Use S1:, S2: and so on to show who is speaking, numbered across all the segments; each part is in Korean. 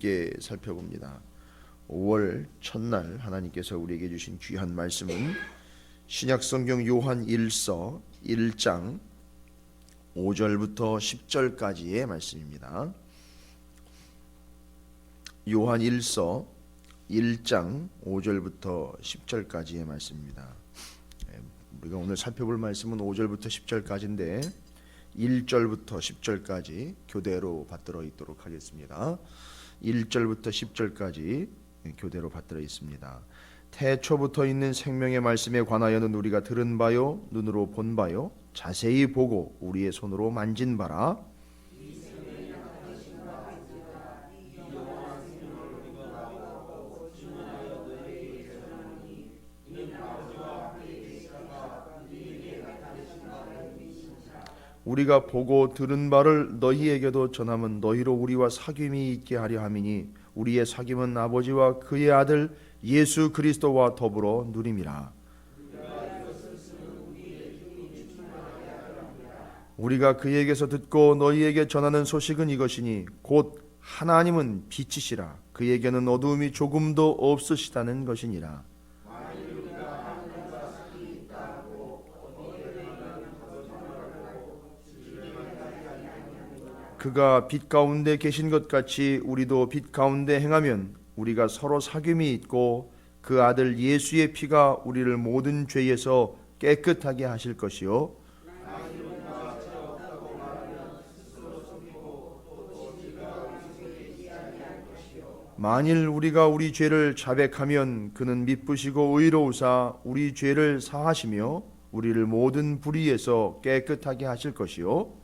S1: 함께 살펴봅니다. 5월 첫날 하나님께서 우리에게 주신 귀한 말씀은 신약성경 요한 1서 1장 5절부터 10절까지의 말씀입니다. 요한 1서 1장 5절부터 10절까지의 말씀입니다. 우리가 오늘 살펴볼 말씀은 5절부터 10절까지인데 1절부터 10절까지 교대로 받들어 있도록 하겠습니다. 1절부터 10절까지 교대로 받들어 있습니다. 태초부터 있는 생명의 말씀에 관하여는 우리가 들은 바요 눈으로 본 바요 자세히 보고 우리의 손으로 만진 바라. 우리가 보고 들은 바를 너희에게도 전함은 너희로 우리와 사귐이 있게 하려 함이니 우리의 사귐은 아버지와 그의 아들 예수 그리스도와 더불어 누림이라. 우리가 그에게서 듣고 너희에게 전하는 소식은 이것이니 곧 하나님은 빛이시라 그에게는 어두움이 조금도 없으시다는 것이니라. 그가 빛 가운데 계신 것 같이 우리도 빛 가운데 행하면 우리가 서로 사귐이 있고 그 아들 예수의 피가 우리를 모든 죄에서 깨끗하게 하실 것이요 만일 우리가 우리 죄를 자백하면 그는 미쁘시고 의로우사 우리 죄를 사하시며 우리를 모든 불의에서 깨끗하게 하실 것이요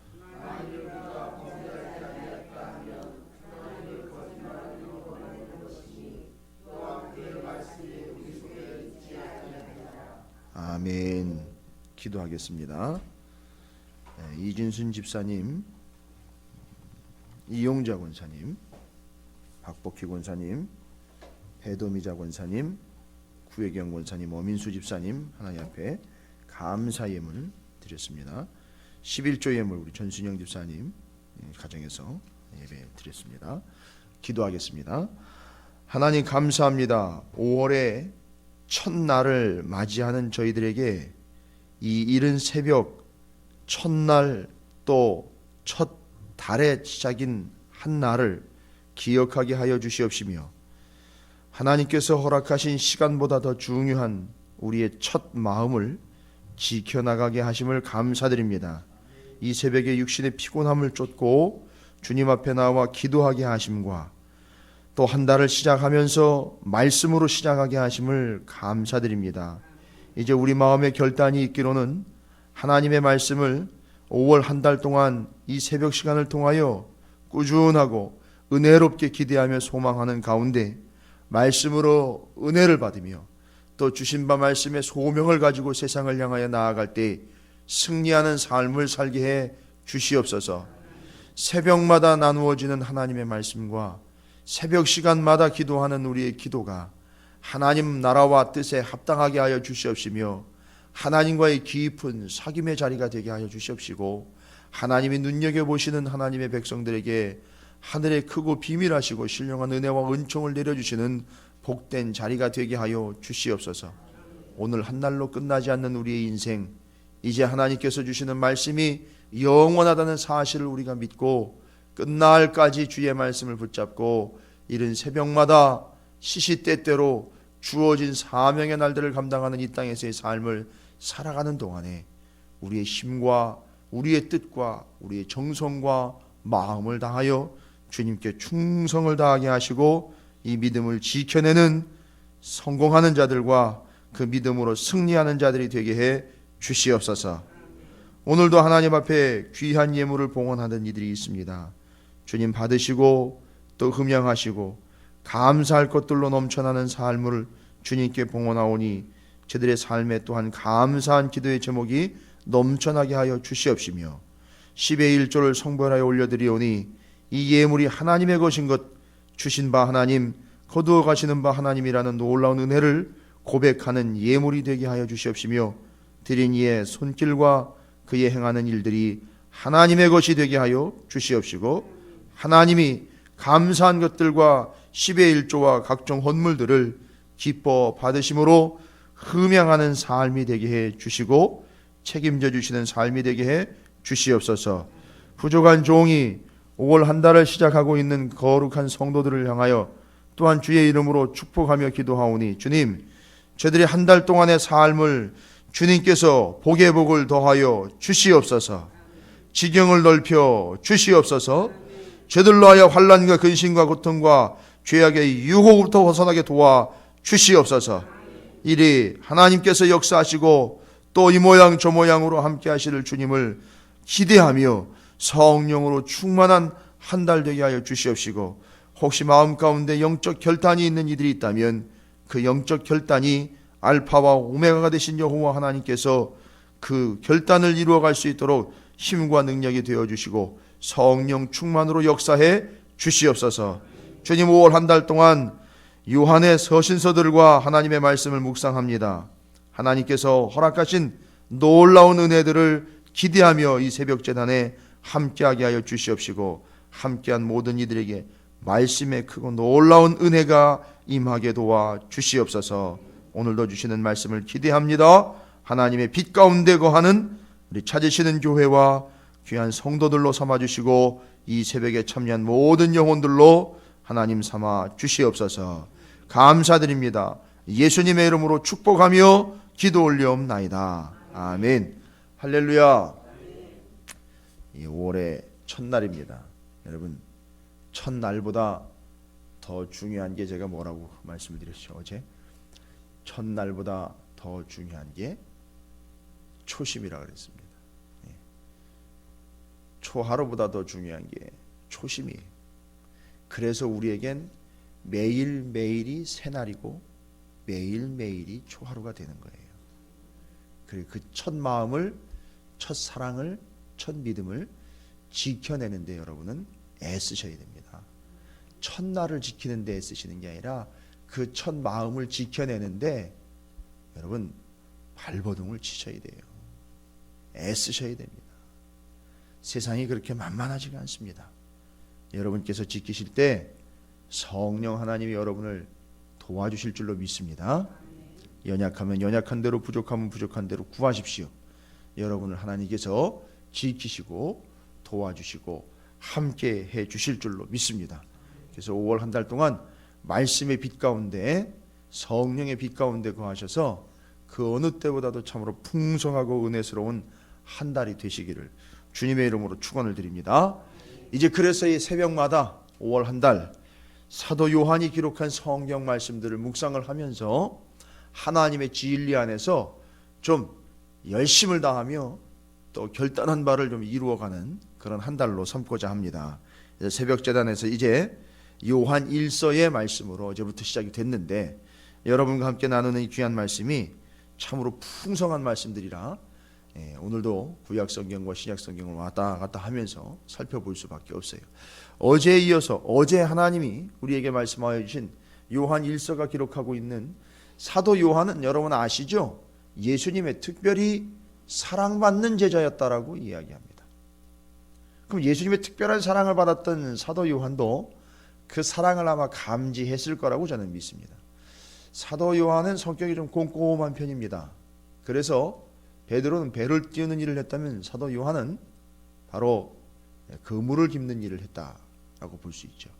S1: 아멘. 기도하겠습니다. 이진순 집사님, 이용자 권사님, 박복희 권사님, 배도미자 권사님, 구혜경 권사님, 어민수 집사님 하나님 앞에 감사 예물 드렸습니다. 11조 예물 우리 전순영 집사님 가정에서 예배 드렸습니다. 기도하겠습니다. 하나님 감사합니다. 5월의 첫날을 맞이하는 저희들에게 이 이른 새벽 첫날 또 첫 달의 시작인 한 날을 기억하게 하여 주시옵시며 하나님께서 허락하신 시간보다 더 중요한 우리의 첫 마음을 지켜나가게 하심을 감사드립니다. 이 새벽에 육신의 피곤함을 쫓고 주님 앞에 나와 기도하게 하심과 또 한 달을 시작하면서 말씀으로 시작하게 하심을 감사드립니다. 이제 우리 마음의 결단이 있기로는 하나님의 말씀을 5월 한 달 동안 이 새벽 시간을 통하여 꾸준하고 은혜롭게 기대하며 소망하는 가운데 말씀으로 은혜를 받으며 또 주신 바 말씀의 소명을 가지고 세상을 향하여 나아갈 때 승리하는 삶을 살게 해 주시옵소서. 새벽마다 나누어지는 하나님의 말씀과 새벽 시간마다 기도하는 우리의 기도가 하나님 나라와 뜻에 합당하게 하여 주시옵시며 하나님과의 깊은 사귐의 자리가 되게 하여 주시옵시고 하나님이 눈여겨보시는 하나님의 백성들에게 하늘의 크고 비밀하시고 신령한 은혜와 은총을 내려주시는 복된 자리가 되게 하여 주시옵소서. 오늘 한 날로 끝나지 않는 우리의 인생, 이제 하나님께서 주시는 말씀이 영원하다는 사실을 우리가 믿고 끝날까지 주의 말씀을 붙잡고 이른 새벽마다 시시때때로 주어진 사명의 날들을 감당하는 이 땅에서의 삶을 살아가는 동안에 우리의 힘과 우리의 뜻과 우리의 정성과 마음을 다하여 주님께 충성을 다하게 하시고 이 믿음을 지켜내는 성공하는 자들과 그 믿음으로 승리하는 자들이 되게 해 주시옵소서. 오늘도 하나님 앞에 귀한 예물을 봉헌하던 이들이 있습니다. 주님 받으시고 또 흠양하시고 감사할 것들로 넘쳐나는 삶을 주님께 봉헌하오니 저들의 삶에 또한 감사한 기도의 제목이 넘쳐나게 하여 주시옵시며 10의 1조를 성별하여 올려드리오니 이 예물이 하나님의 것인 것 주신 바 하나님 거두어 가시는 바 하나님이라는 놀라운 은혜를 고백하는 예물이 되게 하여 주시옵시며 드린 이의 손길과 그의 행하는 일들이 하나님의 것이 되게 하여 주시옵시고 하나님이 감사한 것들과 10의 1조와 각종 헌물들을 기뻐 받으심으로 흠양하는 삶이 되게 해 주시고 책임져 주시는 삶이 되게 해 주시옵소서. 부족한 종이 5월 한 달을 시작하고 있는 거룩한 성도들을 향하여 또한 주의 이름으로 축복하며 기도하오니 주님, 저들이 한 달 동안의 삶을 주님께서 복의 복을 더하여 주시옵소서. 지경을 넓혀 주시옵소서. 저들로 하여 환난과 근심과 고통과 죄악의 유혹부터 벗어나게 도와 주시옵소서. 이리 하나님께서 역사하시고 또 이 모양 저 모양으로 함께 하실 주님을 기대하며 성령으로 충만한 한 달 되게 하여 주시옵시고, 혹시 마음 가운데 영적 결단이 있는 이들이 있다면 그 영적 결단이 알파와 오메가가 되신 여호와 하나님께서 그 결단을 이루어갈 수 있도록 힘과 능력이 되어주시고 성령 충만으로 역사해 주시옵소서. 주님, 5월 한 달 동안 요한의 서신서들과 하나님의 말씀을 묵상합니다. 하나님께서 허락하신 놀라운 은혜들을 기대하며 이 새벽 제단에 함께하게 하여 주시옵시고, 함께한 모든 이들에게 말씀의 크고 놀라운 은혜가 임하게 도와 주시옵소서. 오늘도 주시는 말씀을 기대합니다. 하나님의 빛 가운데 거하는 우리 찾으시는 교회와 귀한 성도들로 삼아주시고 이 새벽에 참여한 모든 영혼들로 하나님 삼아 주시옵소서. 감사드립니다. 예수님의 이름으로 축복하며 기도 올리옵나이다. 아멘. 할렐루야. 이 5월의 첫날입니다. 여러분, 첫날보다 더 중요한 게 제가 뭐라고 말씀을 드렸죠 어제? 첫날보다 더 중요한 게 초심이라 그랬습니다. 초하루보다 더 중요한 게 초심이에요. 그래서 우리에겐 매일매일이 새날이고 매일매일이 초하루가 되는 거예요. 그리고 그 첫 마음을, 첫 사랑을, 첫 믿음을 지켜내는데 여러분은 애쓰셔야 됩니다. 첫날을 지키는 데 애쓰시는 게 아니라 그 첫 마음을 지켜내는데 여러분 발버둥을 치셔야 돼요. 애쓰셔야 됩니다. 세상이 그렇게 만만하지가 않습니다. 여러분께서 지키실 때 성령 하나님이 여러분을 도와주실 줄로 믿습니다. 연약하면 연약한 대로, 부족하면 부족한 대로 구하십시오. 여러분을 하나님께서 지키시고 도와주시고 함께 해 주실 줄로 믿습니다. 그래서 5월 한 달 동안 말씀의 빛 가운데, 성령의 빛 가운데 거하셔서 그 어느 때보다도 참으로 풍성하고 은혜스러운 한 달이 되시기를 주님의 이름으로 축원을 드립니다. 이제 그래서 이 새벽마다 5월 한 달 사도 요한이 기록한 성경 말씀들을 묵상을 하면서 하나님의 진리 안에서 좀 열심을 다하며 또 결단한 바를 좀 이루어가는 그런 한 달로 삼고자 합니다. 새벽 제단에서 이제 요한 1서의 말씀으로 어제부터 시작이 됐는데 여러분과 함께 나누는 이 귀한 말씀이 참으로 풍성한 말씀들이라 오늘도 구약 성경과 신약 성경을 왔다 갔다 하면서 살펴볼 수밖에 없어요. 어제에 이어서 어제 하나님이 우리에게 말씀하여 주신 요한 1서가 기록하고 있는 사도 요한은 여러분 아시죠? 예수님의 특별히 사랑받는 제자였다라고 이야기합니다. 그럼 예수님의 특별한 사랑을 받았던 사도 요한도 그 사랑을 아마 감지했을 거라고 저는 믿습니다. 사도 요한은 성격이 좀 꼼꼼한 편입니다. 그래서 베드로는 배를 띄우는 일을 했다면 사도 요한은 바로 그물을 깁는 일을 했다라고 볼 수 있죠.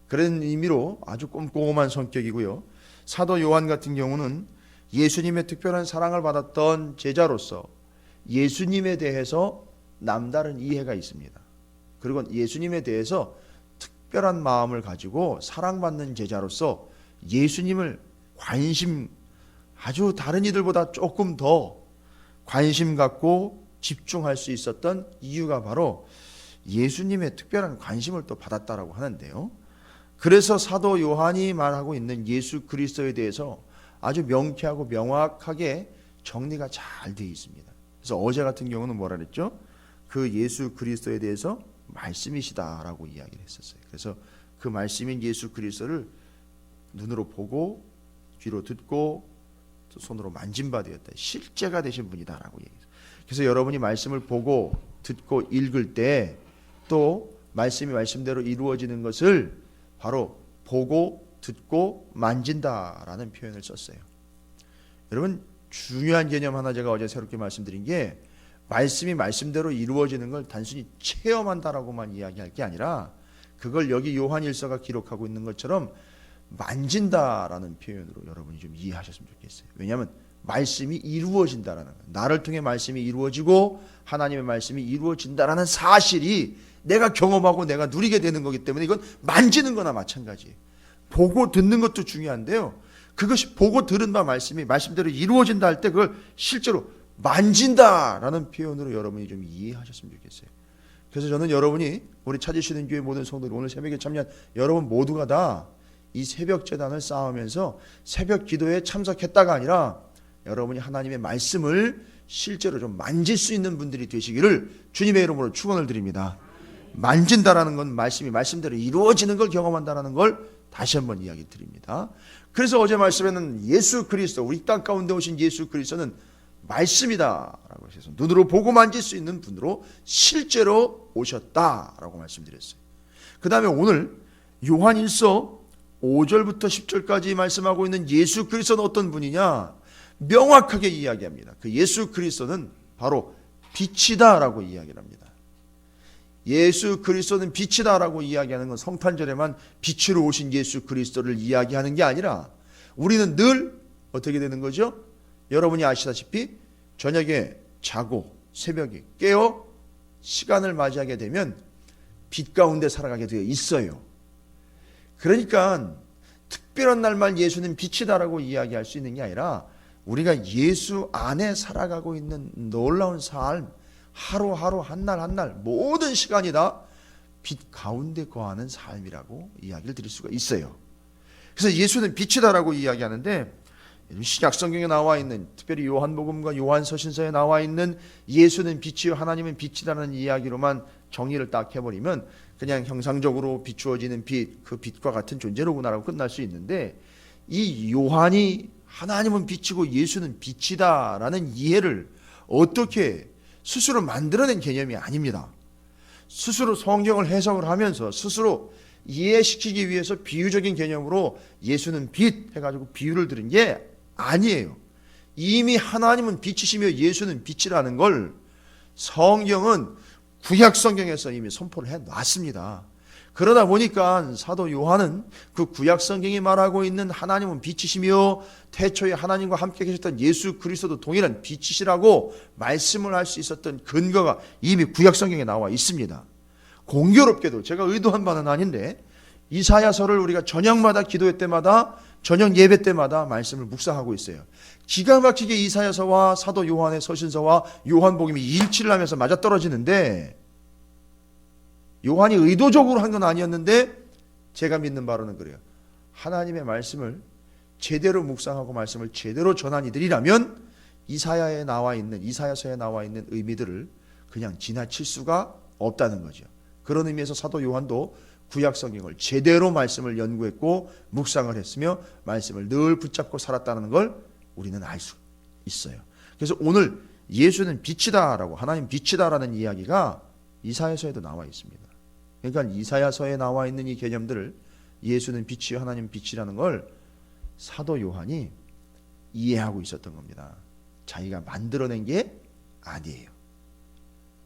S1: 그런 의미로 아주 꼼꼼한 성격이고요. 사도 요한 같은 경우는 예수님의 특별한 사랑을 받았던 제자로서 예수님에 대해서 남다른 이해가 있습니다. 그리고 예수님에 대해서 특별한 마음을 가지고 사랑받는 제자로서 예수님을 아주 다른 이들보다 조금 더 관심 갖고 집중할 수 있었던 이유가 바로 예수님의 특별한 관심을 또 받았다라고 하는데요. 그래서 사도 요한이 말하고 있는 예수 그리스도에 대해서 아주 명쾌하고 명확하게 정리가 잘 되어 있습니다. 그래서 어제 같은 경우는 뭐라 그랬죠? 그 예수 그리스도에 대해서 말씀이시다라고 이야기를 했었어요. 그래서 그 말씀인 예수 그리스도를 눈으로 보고 귀로 듣고 손으로 만진 바 되었다. 실제가 되신 분이다라고 얘기해요. 그래서 여러분이 말씀을 보고 듣고 읽을 때 또 말씀이 말씀대로 이루어지는 것을 바로 보고 듣고 만진다라는 표현을 썼어요. 여러분, 중요한 개념 하나 제가 어제 새롭게 말씀드린 게, 말씀이 말씀대로 이루어지는 걸 단순히 체험한다라고만 이야기할 게 아니라 그걸 여기 요한일서가 기록하고 있는 것처럼 만진다라는 표현으로 여러분이 좀 이해하셨으면 좋겠어요. 왜냐하면 말씀이 이루어진다라는 거예요. 나를 통해 말씀이 이루어지고 하나님의 말씀이 이루어진다라는 사실이 내가 경험하고 내가 누리게 되는 거기 때문에 이건 만지는 거나 마찬가지예요. 보고 듣는 것도 중요한데요, 그것이 보고 들은 바 말씀이 말씀대로 이루어진다 할 때 그걸 실제로 만진다라는 표현으로 여러분이 좀 이해하셨으면 좋겠어요. 그래서 저는 여러분이, 우리 찾으시는 교회 모든 성도들, 오늘 새벽에 참여한 여러분 모두가 다 이 새벽 제단을 쌓으면서 새벽 기도에 참석했다가 아니라 여러분이 하나님의 말씀을 실제로 좀 만질 수 있는 분들이 되시기를 주님의 이름으로 축원을 드립니다. 만진다라는 건 말씀이 말씀대로 이루어지는 걸 경험한다라는 걸 다시 한번 이야기 드립니다. 그래서 어제 말씀에는 예수 그리스도, 우리 땅 가운데 오신 예수 그리스도는 말씀이다라고 해서 눈으로 보고 만질 수 있는 분으로 실제로 오셨다라고 말씀드렸어요. 그 다음에 오늘 요한일서 5절부터 10절까지 말씀하고 있는 예수 그리스도는 어떤 분이냐, 명확하게 이야기합니다. 그 예수 그리스도는 바로 빛이다라고 이야기를 합니다. 예수 그리스도는 빛이다라고 이야기하는 건 성탄절에만 빛으로 오신 예수 그리스도를 이야기하는 게 아니라 우리는 늘 어떻게 되는 거죠? 여러분이 아시다시피 저녁에 자고 새벽에 깨어 시간을 맞이하게 되면 빛 가운데 살아가게 되어 있어요. 그러니까 특별한 날만 예수는 빛이다라고 이야기할 수 있는 게 아니라 우리가 예수 안에 살아가고 있는 놀라운 삶, 하루하루 한날 한날 모든 시간이 다 빛 가운데 거하는 삶이라고 이야기를 드릴 수가 있어요. 그래서 예수는 빛이다라고 이야기하는데, 신약 성경에 나와 있는, 특별히 요한복음과 요한서신서에 나와 있는 예수는 빛이요 하나님은 빛이라는 이야기로만 정의를 딱 해버리면 그냥 형상적으로 비추어지는 빛, 그 빛과 같은 존재로구나라고 끝날 수 있는데, 이 요한이 하나님은 빛이고 예수는 빛이다라는 이해를 어떻게 스스로 만들어낸 개념이 아닙니다. 스스로 성경을 해석을 하면서 스스로 이해시키기 위해서 비유적인 개념으로 예수는 빛 해가지고 비유를 들은 게 아니에요. 이미 하나님은 빛이시며 예수는 빛이라는 걸 성경은 구약 성경에서 이미 선포를 해놨습니다. 그러다 보니까 사도 요한은 그 구약 성경이 말하고 있는 하나님은 빛이시며 태초에 하나님과 함께 계셨던 예수 그리스도도 동일한 빛이시라고 말씀을 할 수 있었던 근거가 이미 구약 성경에 나와 있습니다. 공교롭게도 제가 의도한 바는 아닌데 이사야서를 우리가 저녁마다 기도회 때마다 저녁 예배 때마다 말씀을 묵상하고 있어요. 기가 막히게 이사야서와 사도 요한의 서신서와 요한복음이 일치를 하면서 맞아떨어지는데, 요한이 의도적으로 한 건 아니었는데 제가 믿는 바로는 그래요. 하나님의 말씀을 제대로 묵상하고 말씀을 제대로 전한 이들이라면 이사야서에 나와 있는 의미들을 그냥 지나칠 수가 없다는 거죠. 그런 의미에서 사도 요한도 구약 성경을 제대로 말씀을 연구했고 묵상을 했으며 말씀을 늘 붙잡고 살았다는 걸 우리는 알 수 있어요. 그래서 오늘 예수는 빛이다라고, 하나님 빛이다라는 이야기가 이사야서에도 나와 있습니다. 그러니까 이사야서에 나와 있는 이 개념들을, 예수는 빛이요 하나님 빛이라는 걸 사도 요한이 이해하고 있었던 겁니다. 자기가 만들어낸 게 아니에요.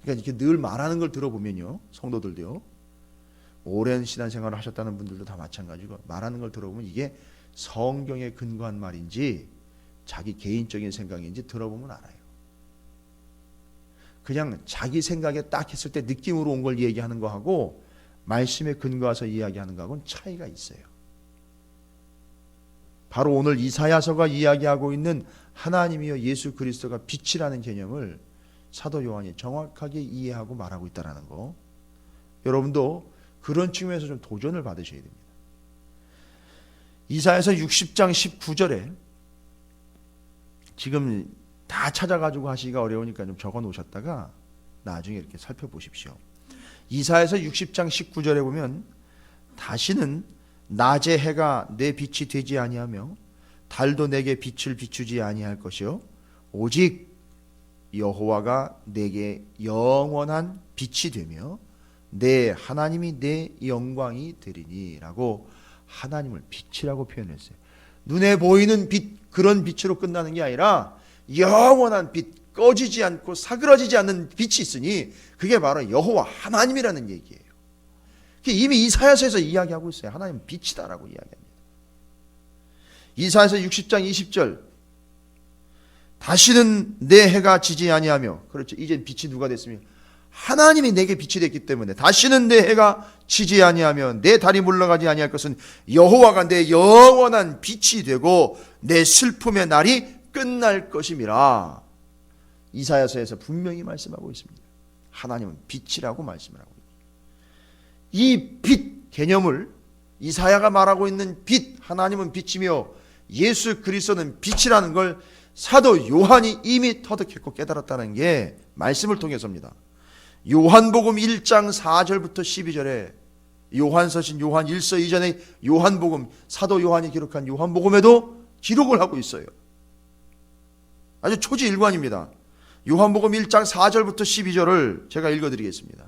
S1: 그러니까 이렇게 늘 말하는 걸 들어보면요, 성도들도요, 오랜 신앙생활을 하셨다는 분들도 다 마찬가지고 말하는 걸 들어보면 이게 성경에 근거한 말인지 자기 개인적인 생각인지 들어보면 알아요. 그냥 자기 생각에 딱 했을 때 느낌으로 온 걸 얘기하는 거하고 말씀에 근거해서 이야기하는 거하고는 차이가 있어요. 바로 오늘 이사야서가 이야기하고 있는 하나님이여 예수 그리스도가 빛이라는 개념을 사도 요한이 정확하게 이해하고 말하고 있다는 거, 여러분도 그런 측면에서 좀 도전을 받으셔야 됩니다. 이사야서 60장 19절에 지금 다 찾아가지고 하시기가 어려우니까 좀 적어 놓으셨다가 나중에 이렇게 살펴보십시오. 이사야서 60장 19절에 보면 다시는 낮에 해가 내 빛이 되지 아니하며 달도 내게 빛을 비추지 아니할 것이요 오직 여호와가 내게 영원한 빛이 되며 내 하나님이 내 영광이 되리니 라고 하나님을 빛이라고 표현했어요. 눈에 보이는 빛, 그런 빛으로 끝나는 게 아니라 영원한 빛, 꺼지지 않고 사그라지지 않는 빛이 있으니 그게 바로 여호와 하나님이라는 얘기예요. 이미 이사야서에서 이야기하고 있어요. 하나님은 빛이다라고 이야기합니다. 이사야서 60장 20절, 다시는 내 해가 지지 아니하며, 그렇죠, 이제 빛이 누가 됐습니까? 하나님이 내게 빛이 됐기 때문에 다시는 내 해가 지지 아니하며 내 달이 물러가지 아니할 것은 여호와가 내 영원한 빛이 되고 내 슬픔의 날이 끝날 것임이라. 이사야서에서 분명히 말씀하고 있습니다. 하나님은 빛이라고 말씀을 하고 있습니다. 이 빛 개념을, 이사야가 말하고 있는 빛, 하나님은 빛이며 예수 그리스도는 빛이라는 걸 사도 요한이 이미 터득했고 깨달았다는 게 말씀을 통해서입니다. 요한복음 1장 4절부터 12절에 요한서신 요한 1서 이전에 요한복음, 사도 요한이 기록한 요한복음에도 기록을 하고 있어요. 아주 초지일관입니다. 요한복음 1장 4절부터 12절을 제가 읽어드리겠습니다.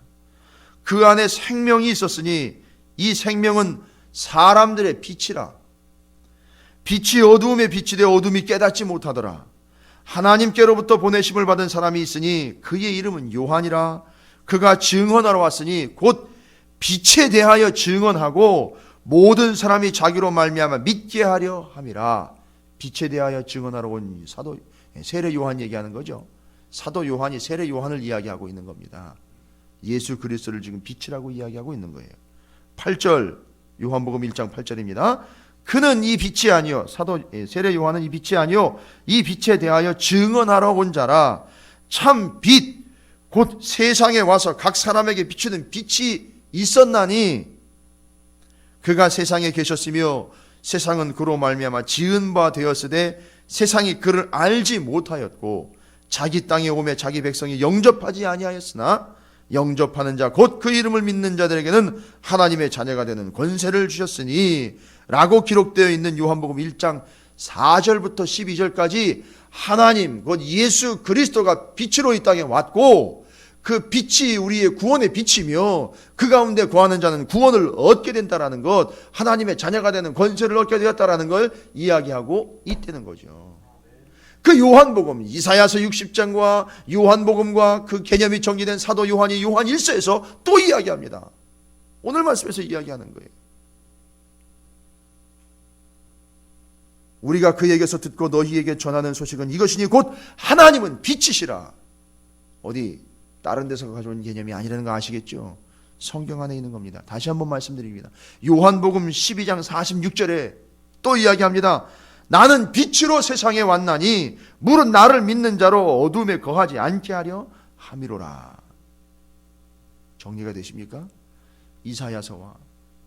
S1: 그 안에 생명이 있었으니 이 생명은 사람들의 빛이라. 빛이 어두움에 빛이 되어 어둠이 깨닫지 못하더라. 하나님께로부터 보내심을 받은 사람이 있으니 그의 이름은 요한이라. 그가 증언하러 왔으니 곧 빛에 대하여 증언하고 모든 사람이 자기로 말미암아 믿게 하려 함이라. 빛에 대하여 증언하러 온 사도 세례 요한 얘기하는 거죠. 사도 요한이 세례 요한을 이야기하고 있는 겁니다. 예수 그리스도를 지금 빛이라고 이야기하고 있는 거예요. 8절, 요한복음 1장 8절입니다. 그는 이 빛이 아니요, 세례 요한은 이 빛이 아니요 이 빛에 대하여 증언하러 온 자라. 참 빛 곧 세상에 와서 각 사람에게 비추는 빛이 있었나니 그가 세상에 계셨으며 세상은 그로 말미암아 지은 바 되었으되 세상이 그를 알지 못하였고 자기 땅에 오매 자기 백성이 영접하지 아니하였으나 영접하는 자 곧 그 이름을 믿는 자들에게는 하나님의 자녀가 되는 권세를 주셨으니 라고 기록되어 있는 요한복음 1장 4절부터 12절까지 하나님 곧 예수 그리스도가 빛으로 이 땅에 왔고 그 빛이 우리의 구원의 빛이며 그 가운데 거하는 자는 구원을 얻게 된다라는 것, 하나님의 자녀가 되는 권세를 얻게 되었다라는 걸 이야기하고 있다는 거죠. 그 요한복음, 이사야서 60장과 요한복음과 그 개념이 정리된 사도 요한이 요한 1서에서 또 이야기합니다. 오늘 말씀에서 이야기하는 거예요. 우리가 그에게서 듣고 너희에게 전하는 소식은 이것이니 곧 하나님은 빛이시라. 어디 다른 데서 가져온 개념이 아니라는 거 아시겠죠? 성경 안에 있는 겁니다. 다시 한번 말씀드립니다. 요한복음 12장 46절에 또 이야기합니다. 나는 빛으로 세상에 왔나니 물은 나를 믿는 자로 어둠에 거하지 않게 하려 함이로라. 정리가 되십니까? 이사야서와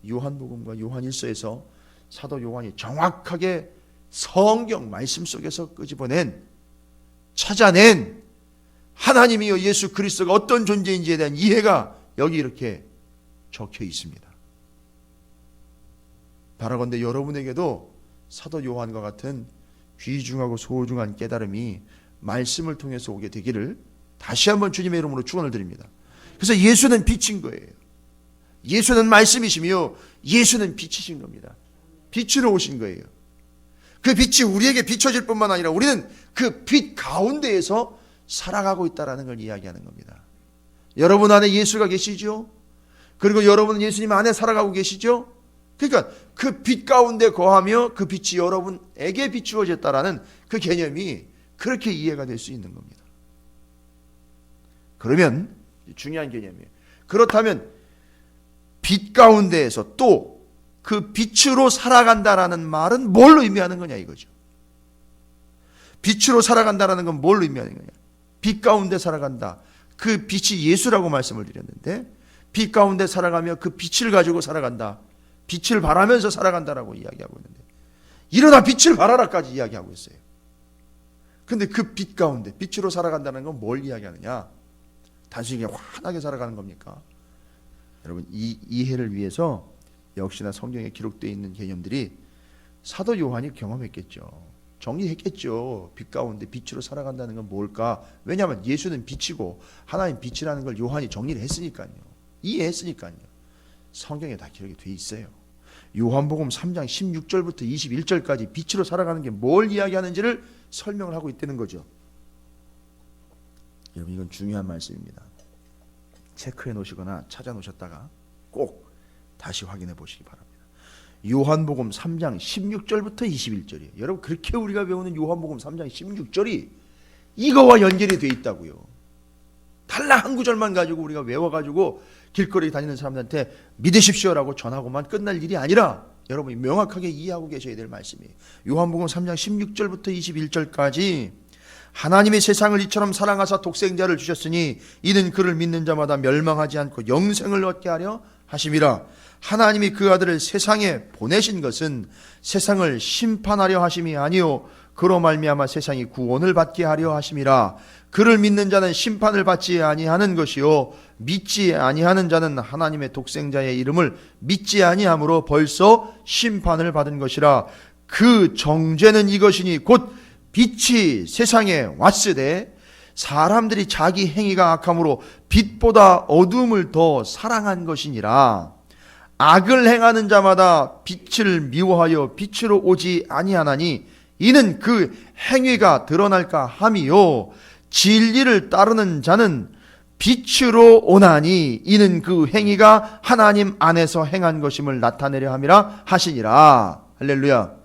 S1: 요한복음과 요한 1서에서 사도 요한이 정확하게 성경 말씀 속에서 끄집어낸, 찾아낸 하나님이여 예수 그리스도가 어떤 존재인지에 대한 이해가 여기 이렇게 적혀 있습니다. 바라건대 여러분에게도 사도 요한과 같은 귀중하고 소중한 깨달음이 말씀을 통해서 오게 되기를 다시 한번 주님의 이름으로 축원을 드립니다. 그래서 예수는 빛인 거예요. 예수는 말씀이시며 예수는 빛이신 겁니다. 빛으로 오신 거예요. 그 빛이 우리에게 비춰질 뿐만 아니라 우리는 그 빛 가운데에서 살아가고 있다는 걸 이야기하는 겁니다. 여러분 안에 예수가 계시죠? 그리고 여러분은 예수님 안에 살아가고 계시죠? 그러니까 그 빛 가운데 거하며 그 빛이 여러분에게 비추어졌다라는 그 개념이 그렇게 이해가 될 수 있는 겁니다. 그러면 중요한 개념이에요. 그렇다면 빛 가운데에서 또 그 빛으로 살아간다라는 말은 뭘 의미하는 거냐 이거죠. 빛으로 살아간다라는 건 뭘 의미하는 거냐. 빛 가운데 살아간다. 그 빛이 예수라고 말씀을 드렸는데 빛 가운데 살아가며 그 빛을 가지고 살아간다. 빛을 발하면서 살아간다라고 이야기하고 있는데 일어나 빛을 발하라까지 이야기하고 있어요. 근데 그 빛 가운데 빛으로 살아간다는 건 뭘 이야기하느냐? 단순히 환하게 살아가는 겁니까? 여러분 이 이해를 위해서 역시나 성경에 기록되어 있는 개념들이 사도 요한이 경험했겠죠. 정리했겠죠. 빛 가운데 빛으로 살아간다는 건 뭘까? 왜냐하면 예수는 빛이고 하나님 빛이라는 걸 요한이 정리를 했으니까요. 이해했으니까요. 성경에 다 기록이 돼 있어요. 요한복음 3장 16절부터 21절까지 빛으로 살아가는 게 뭘 이야기하는지를 설명을 하고 있다는 거죠. 여러분, 이건 중요한 말씀입니다. 체크해 놓으시거나 찾아 놓으셨다가 꼭 다시 확인해 보시기 바랍니다. 요한복음 3장 16절부터 21절이에요. 여러분, 그렇게 우리가 배우는 요한복음 3장 16절이 이거와 연결이 되어 있다고요. 달라 한 구절만 가지고 우리가 외워가지고 길거리 다니는 사람들한테 믿으십시오라고 전하고만 끝날 일이 아니라 여러분이 명확하게 이해하고 계셔야 될 말씀이에요. 요한복음 3장 16절부터 21절까지 하나님이 세상을 이처럼 사랑하사 독생자를 주셨으니 이는 그를 믿는 자마다 멸망하지 않고 영생을 얻게 하려 하심이라. 하나님이 그 아들을 세상에 보내신 것은 세상을 심판하려 하심이 아니요 그로 말미암아 세상이 구원을 받게 하려 하심이라. 그를 믿는 자는 심판을 받지 아니하는 것이요 믿지 아니하는 자는 하나님의 독생자의 이름을 믿지 아니함으로 벌써 심판을 받은 것이라. 그 정죄는 이것이니 곧 빛이 세상에 왔으되 사람들이 자기 행위가 악함으로 빛보다 어둠을 더 사랑한 것이니라. 악을 행하는 자마다 빛을 미워하여 빛으로 오지 아니하나니 이는 그 행위가 드러날까 함이요 진리를 따르는 자는 빛으로 오나니 이는 그 행위가 하나님 안에서 행한 것임을 나타내려 함이라 하시니라. 할렐루야.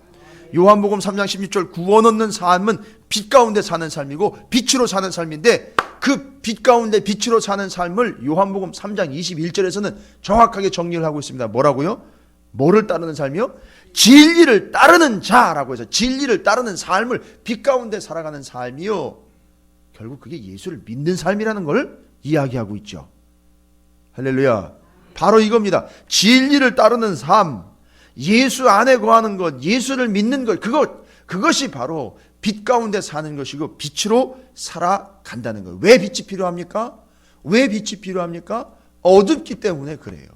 S1: 요한복음 3장 16절 구원 얻는 삶은 빛 가운데 사는 삶이고 빛으로 사는 삶인데 그 빛 가운데 빛으로 사는 삶을 요한복음 3장 21절에서는 정확하게 정리를 하고 있습니다. 뭐라고요? 뭐를 따르는 삶이요? 진리를 따르는 자라고 해서 진리를 따르는 삶을 빛 가운데 살아가는 삶이요. 결국 그게 예수를 믿는 삶이라는 걸 이야기하고 있죠. 할렐루야. 바로 이겁니다. 진리를 따르는 삶, 예수 안에 거하는 것, 예수를 믿는 것, 그것이 바로 빛 가운데 사는 것이고 빛으로 살아간다는 거예요. 왜 빛이 필요합니까? 왜 빛이 필요합니까? 어둡기 때문에 그래요.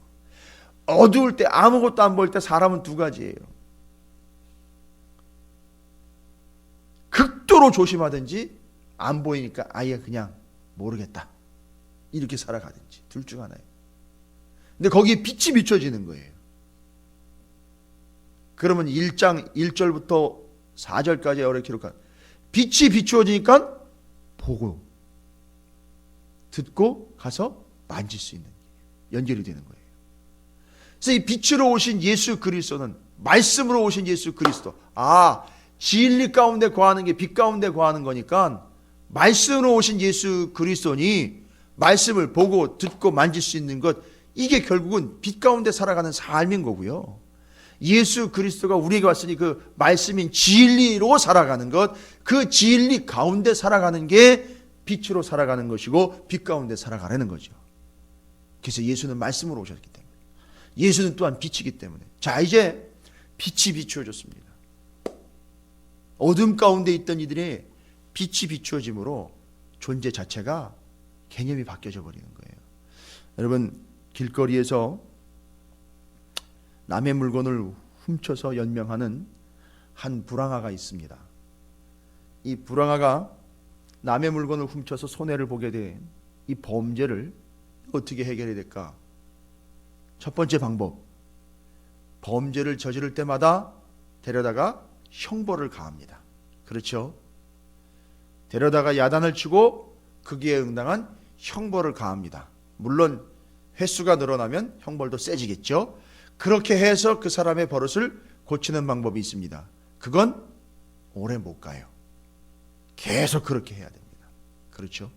S1: 어두울 때 아무것도 안 보일 때 사람은 두 가지예요. 극도로 조심하든지 안 보이니까 아예 그냥 모르겠다 이렇게 살아가든지 둘 중 하나예요. 근데 거기에 빛이 비춰지는 거예요. 그러면 1장 1절부터 4절까지 여러 기록한 빛이 비추어지니까 보고 듣고 가서 만질 수 있는 연결이 되는 거예요. 그래서 이 빛으로 오신 예수 그리스도는 말씀으로 오신 예수 그리스도, 진리 가운데 거하는 게 빛 가운데 거하는 거니까 말씀으로 오신 예수 그리스도니 말씀을 보고 듣고 만질 수 있는 것, 이게 결국은 빛 가운데 살아가는 삶인 거고요. 예수 그리스도가 우리에게 왔으니 그 말씀인 진리로 살아가는 것, 그 진리 가운데 살아가는 게 빛으로 살아가는 것이고 빛 가운데 살아가라는 거죠. 그래서 예수는 말씀으로 오셨기 때문에, 예수는 또한 빛이기 때문에, 자 이제 빛이 비추어졌습니다. 어둠 가운데 있던 이들의 빛이 비추어짐으로 존재 자체가 개념이 바뀌어져 버리는 거예요. 여러분, 길거리에서 남의 물건을 훔쳐서 연명하는 한 불황아가 있습니다. 이 불황아가 남의 물건을 훔쳐서 손해를 보게 된 이 범죄를 어떻게 해결해야 될까? 첫 번째 방법, 범죄를 저지를 때마다 데려다가 형벌을 가합니다. 그렇죠? 데려다가 야단을 치고 거기에 응당한 형벌을 가합니다. 물론 횟수가 늘어나면 형벌도 세지겠죠. 그렇게 해서 그 사람의 버릇을 고치는 방법이 있습니다. 그건 오래 못 가요. 계속 그렇게 해야 됩니다. 그렇죠?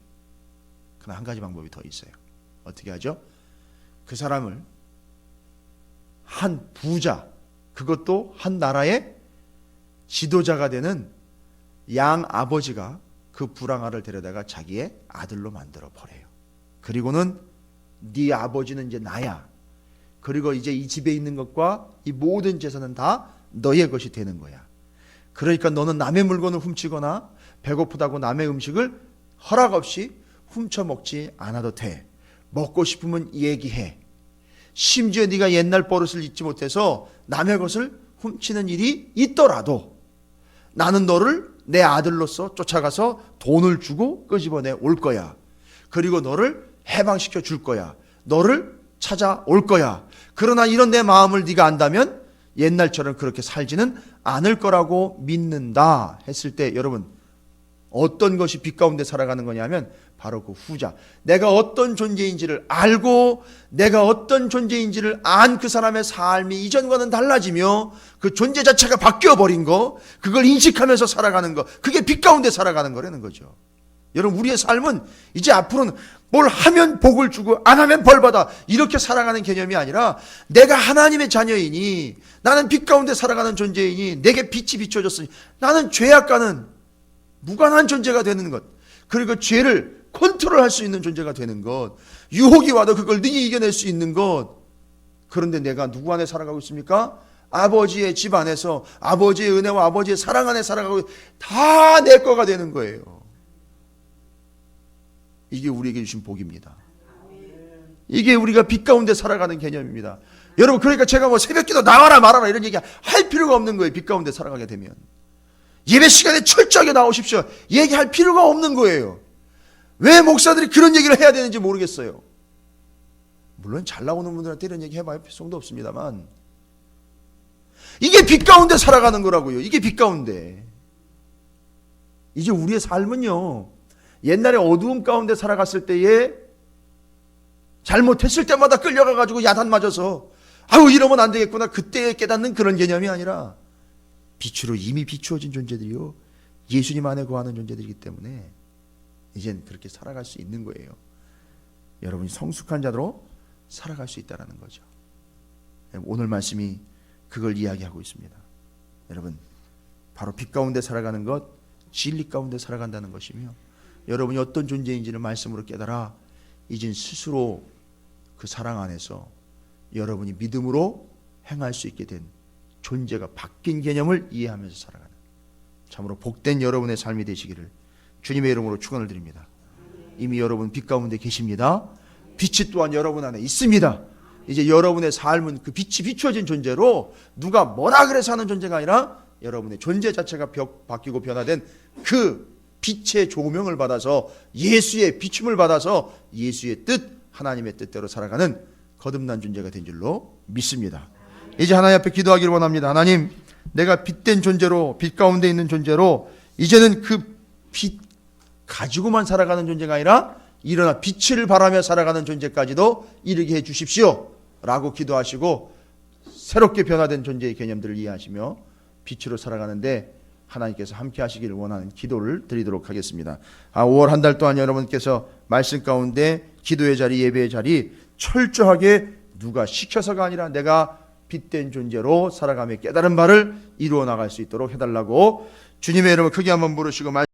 S1: 그러나 한 가지 방법이 더 있어요. 어떻게 하죠? 그 사람을 한 부자, 그것도 한 나라의 지도자가 되는 양 아버지가 그 불황아를 데려다가 자기의 아들로 만들어 버려요. 그리고는 네 아버지는 이제 나야. 그리고 이제 이 집에 있는 것과 이 모든 재산은 다 너의 것이 되는 거야. 그러니까 너는 남의 물건을 훔치거나 배고프다고 남의 음식을 허락 없이 훔쳐 먹지 않아도 돼. 먹고 싶으면 얘기해. 심지어 네가 옛날 버릇을 잊지 못해서 남의 것을 훔치는 일이 있더라도 나는 너를 내 아들로서 쫓아가서 돈을 주고 끄집어내 올 거야. 그리고 너를 해방시켜 줄 거야. 너를 찾아올 거야. 그러나 이런 내 마음을 네가 안다면 옛날처럼 그렇게 살지는 않을 거라고 믿는다 했을 때 여러분 어떤 것이 빛 가운데 살아가는 거냐면 바로 그 후자. 내가 어떤 존재인지를 알고 내가 어떤 존재인지를 안 그 사람의 삶이 이전과는 달라지며 그 존재 자체가 바뀌어버린 거, 그걸 인식하면서 살아가는 거, 그게 빛 가운데 살아가는 거라는 거죠. 여러분 우리의 삶은 이제 앞으로는 뭘 하면 복을 주고 안 하면 벌 받아 이렇게 살아가는 개념이 아니라 내가 하나님의 자녀이니 나는 빛 가운데 살아가는 존재이니 내게 빛이 비춰졌으니 나는 죄악과는 무관한 존재가 되는 것, 그리고 죄를 컨트롤할 수 있는 존재가 되는 것, 유혹이 와도 그걸 능히 이겨낼 수 있는 것. 그런데 내가 누구 안에 살아가고 있습니까? 아버지의 집 안에서 아버지의 은혜와 아버지의 사랑 안에 살아가고 다 내 거가 되는 거예요. 이게 우리에게 주신 복입니다. 이게 우리가 빛 가운데 살아가는 개념입니다. 여러분 그러니까 제가 뭐 새벽기도 나와라 말아라 이런 얘기 할 필요가 없는 거예요. 빛 가운데 살아가게 되면 예배 시간에 철저하게 나오십시오 얘기할 필요가 없는 거예요. 왜 목사들이 그런 얘기를 해야 되는지 모르겠어요. 물론 잘 나오는 분들한테 이런 얘기 해봐야 필요성도 없습니다만 이게 빛 가운데 살아가는 거라고요. 이게 빛 가운데. 이제 우리의 삶은요 옛날에 어두움 가운데 살아갔을 때에 잘못했을 때마다 끌려가가지고 야단 맞아서 아유 이러면 안 되겠구나 그때 깨닫는 그런 개념이 아니라 빛으로 이미 비추어진 존재들이요 예수님 안에 거하는 존재들이기 때문에 이젠 그렇게 살아갈 수 있는 거예요. 여러분이 성숙한 자로 살아갈 수 있다는 거죠. 오늘 말씀이 그걸 이야기하고 있습니다. 여러분 바로 빛 가운데 살아가는 것, 진리 가운데 살아간다는 것이며 여러분이 어떤 존재인지를 말씀으로 깨달아 이젠 스스로 그 사랑 안에서 여러분이 믿음으로 행할 수 있게 된 존재가 바뀐 개념을 이해하면서 살아가는 참으로 복된 여러분의 삶이 되시기를 주님의 이름으로 축원을 드립니다. 이미 여러분 빛 가운데 계십니다. 빛이 또한 여러분 안에 있습니다. 이제 여러분의 삶은 그 빛이 비추어진 존재로 누가 뭐라 그래서 하는 존재가 아니라 여러분의 존재 자체가 바뀌고 변화된 그 빛의 조명을 받아서 예수의 비춤을 받아서 예수의 뜻, 하나님의 뜻대로 살아가는 거듭난 존재가 된 줄로 믿습니다. 이제 하나님 앞에 기도하기를 원합니다. 하나님, 내가 빛된 존재로, 빛 가운데 있는 존재로 이제는 그 빛 가지고만 살아가는 존재가 아니라 일어나 빛을 바라며 살아가는 존재까지도 이르게 해 주십시오 라고 기도하시고 새롭게 변화된 존재의 개념들을 이해하시며 빛으로 살아가는데 하나님께서 함께 하시기를 원하는 기도를 드리도록 하겠습니다. 5월 한 달 동안 여러분께서 말씀 가운데 기도의 자리, 예배의 자리 철저하게 누가 시켜서가 아니라 내가 빛된 존재로 살아가며 깨달은 바를 이루어 나갈 수 있도록 해달라고 주님의 이름을 크게 한번 부르시고